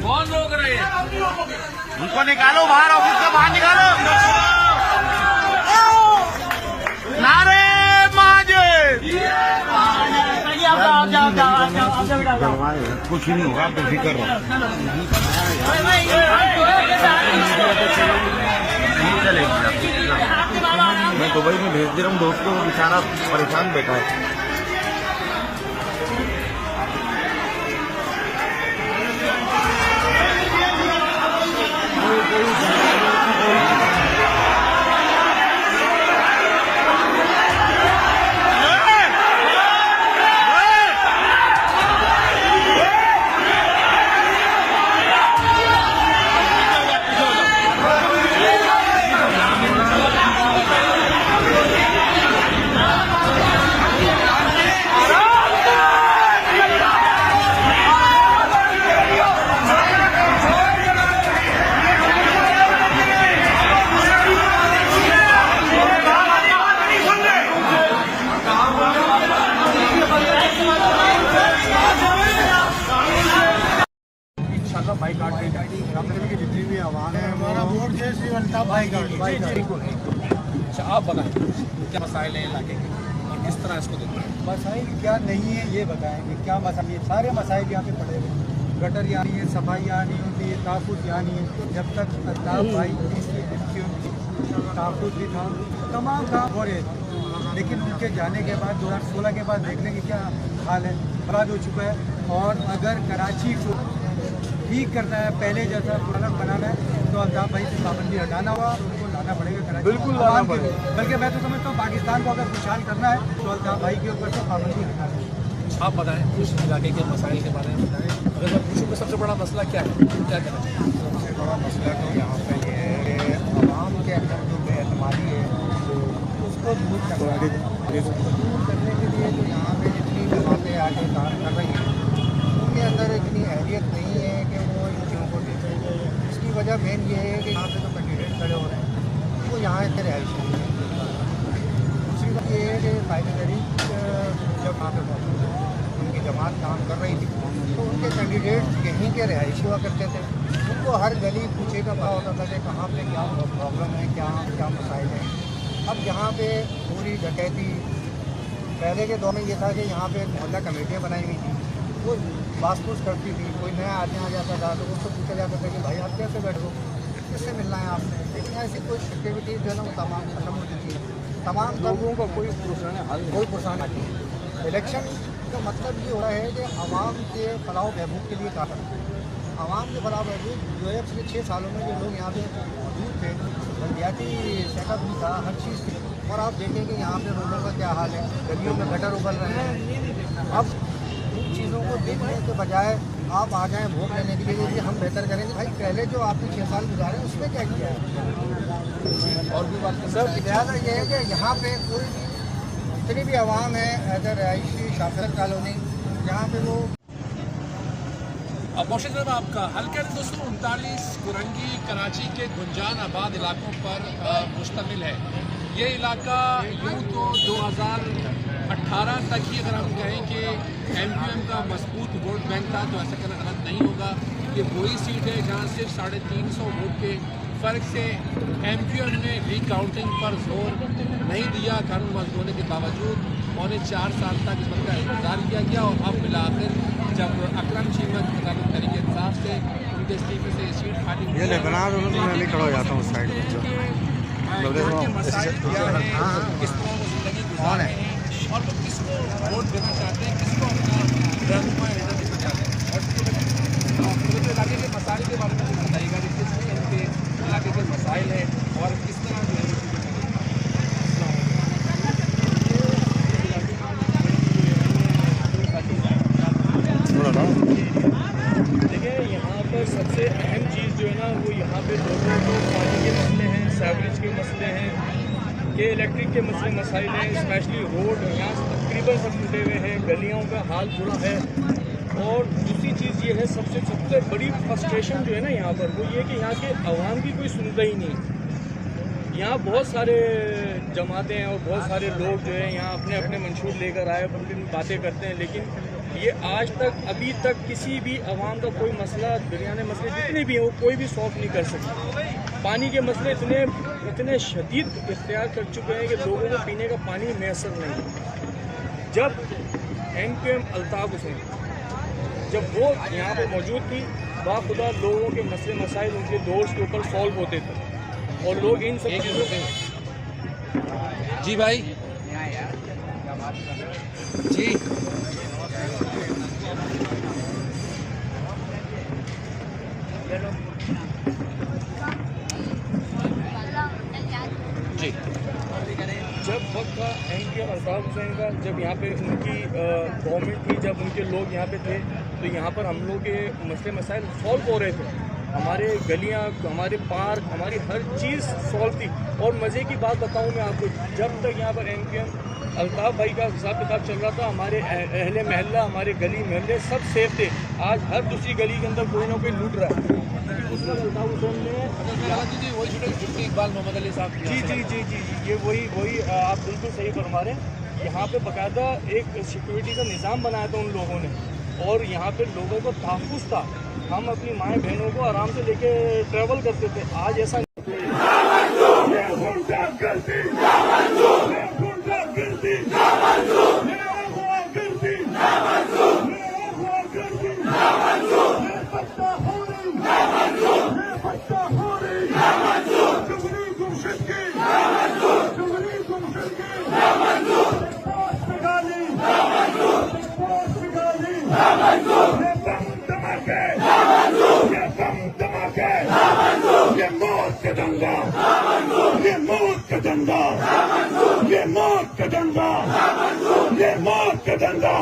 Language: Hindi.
कौन रोक रहे हैं? उनको निकालो बाहर, ऑफिस से बाहर निकालो। नारे माजे कुछ नहीं होगा, आप बेफिक्र रहो। नहीं चलेगी। मैं दुबई में भेज दे रहा हूँ दोस्तों को, बेचारा परेशान बैठा है। जितनी भी आवाम है हमारा वोट है श्री अल्ताफ भाई का। अच्छा, आप बताएं क्या मसाइल हैं इलाके के और किस तरह इसको देखते हैं? मसाइल क्या नहीं है ये बताएंगे, क्या मसाइल? ये सारे मसाइल यहाँ पे पड़े हुए हैं। गटर यहाँ नहीं है, सफाई यहाँ नहीं होती है, तहफ़्फ़ुज़ यहाँ नहीं है। जब तक अल्ताफ भाई तहफ़्फ़ुज़ भी था, तमाम काम हो रहे थे, लेकिन उनके जाने के बाद 2016 के बाद देख लेंगे क्या हाल है, बर्बाद हो चुका है। और अगर कराची को ठीक करना है, पहले जैसा पुराना बनाना है, तो अल्ताफ भाई से पाबंदी हटाना होगा, उनको लाना पड़ेगा कराची। बिल्कुल लाना पड़ेगा। बल्कि मैं तो समझता हूँ पाकिस्तान को अगर खुशहाल करना है तो अल्ताफ भाई के ऊपर से पाबंदी हटाना है। आप बताएं उस इलाके के मसाइल के बारे में बताएं। अगर मैं पूछूँ कि सबसे बड़ा मसला क्या है, क्या कहना चाहिए? सबसे बड़ा मसला तो यहाँ पे ये है कि आवाम के अंदर जो बेअतमादी है उसको दूर करने के लिए जो यहाँ पे जितनी जमातें आगे काम कर रही हैं उनके अंदर इतनी अहलियत नहीं है कि वो इन चीज़ों को देखें। इसकी वजह मेन ये है कि यहाँ पे जो कैंडिडेट खड़े हो रहे हैं वो यहाँ इतने रहायशी हैं। दूसरी बात ये है कि फाइनली जब वहाँ पे उनकी जमात काम कर रही थी तो उनके कैंडिडेट यहीं के रहायशी हुआ करते थे। उनको हर गली पूछे का पता होता था कि कहाँ पे क्या प्रॉब्लम है, क्या क्या मसाइल हैं। अब यहाँ पे पूरी डकैती, पहले के दौर में ये था कि यहाँ पे मोहल्ला कमेटियाँ बनाई हुई थी, वो बास-पूस करती थी। कोई नया आदमी आ जाता था तो उसको पूछा जाता था कि भाई आप कैसे बैठो, किससे मिलना है आपने। लेकिन ऐसी कोई एक्टिविटी जो है ना वो तमाम खत्म हो चुकी है। तमाम लोगों का कोई परेशानी आती है। इलेक्शन का मतलब ये हो रहा है कि आवाम के फलाह बहबूद के लिए काम है। आवाम के फलाह बहबूद जो है पिछले 6 सालों में जो लोग यहाँ पे मौजूद थे, बल्दियाती सेटअप भी था, हर चीज़ थी। और आप देखें कि यहाँ पे रोडों का क्या हाल है, गलियों में गटर उबल रहे हैं। अब इन चीज़ों को देखने के बजाय आप आ जाएँ वोट लेने के लिए कि हम बेहतर करेंगे। भाई पहले जो आपने 6 साल गुजारे उसमें क्या किया है? और भी बात सर, लिहाजा ये है कि यहाँ पे कोई जितनी भी आवाम है एज रहायशी शाफर कॉलोनी यहाँ पे वो मोर्शद साहब आपका हल्का 239 कुरंगी कराची के गुंजान आबाद इलाकों पर मुश्तमिल है। ये इलाका यूँ तो 2018 तक ही अगर हम कहें कि MQM का मजबूत वोट बैंक था तो ऐसा कहना गलत नहीं होगा। ये वही सीट है जहाँ सिर्फ 350 वोट के फ़र्क से MQM ने रिकाउंटिंग पर जोर नहीं दिया। कानून मौजूद होने के बावजूद 4.25 साल तक इस वक्त का इंतजार किया गया और अब मिलाकर जब अकरम चीमा की मुताबिक तरीके इंसाफ से उनके इस्तीफे से सीट खाली हुई है, बना दो तो मैं नहीं खड़ा हो जाता हूँ साइड में। किस तरह वो जिंदगी गुजार रहे हैं और वो किसको वोट देना चाहते हैं, किसको अपना रहनुमा लीडर देना चाहते हैं। और तो इलाके के मसाइल के बारे में बताइएगा कि किस किस्म के इलाके के मसाइल हैं और किस तरह जो है देखिए यहाँ पर सबसे अहम चीज़ जो है ना वो यहाँ पे लोगों को पानी के मसले हैं, सीवरेज के मसले हैं, के इलेक्ट्रिक के मसाइल हैं। स्पेशली रोड यहाँ तकरीबन सब टूटे हुए हैं, गलियों का हाल बुरा है। और दूसरी चीज़ ये है सबसे बड़ी फ्रस्ट्रेशन जो है ना यहाँ पर वो ये कि यहाँ के अवाम की कोई सुनता ही नहीं। यहाँ बहुत सारे जमातें हैं और बहुत सारे लोग जो हैं यहाँ अपने अपने मंशूर लेकर आए, अपनी बातें करते हैं, लेकिन ये आज तक अभी तक किसी भी अवाम का कोई मसला, दरमियाने मसले जितने भी हैं वो कोई भी सॉल्व नहीं कर सकता। पानी के मसले इतने शदीद इख्तियार कर चुके हैं कि लोगों को पीने का पानी मैसर नहीं है। जब MQM अल्ताफ हुसैन जब वो यहाँ पर मौजूद थी, बाखुदा लोगों के मसले मसाइल उनके दोस्त के ऊपर सॉल्व होते थे और लोग इन सब चीज़ों जी भाई जी जी जब वक्त था MQM अल्ताफ हुसैन का, जब यहाँ पे उनकी गवर्नमेंट थी, जब उनके लोग यहाँ पे थे, तो यहाँ पर हम लोग के मसले मसाइल सॉल्व हो रहे थे। हमारे गलियाँ, हमारे पार्क, हमारी हर चीज़ सॉल्व थी। और मज़े की बात बताऊँ मैं आपको, जब तक यहाँ पर MQM अल्ताफ भाई का हिसाब किताब चल रहा था, हमारे अहले महल्ला, हमारे गली महल्ले सब सेफ थे। आज हर दूसरी गली के अंदर कोई ना कोई लूट रहा है। उस वक्त अल्ताफ हुसैन ने वही इकबाल मोहम्मद अली साहब जी, ये वही आप बिल्कुल सही फरमा रहे हैं। यहाँ पे बाकायदा एक सिक्योरिटी का निज़ाम बनाया था उन लोगों ने, और यहाँ पे लोगों को तहफ़्फ़ुज़ था। हम अपनी माएँ बहनों को आराम से लेके ट्रैवल करते थे। आज ऐसा ये मौत का दंगा, ये मौत का दंगा, ये मौत का दंगा, ये मौत का दंगा।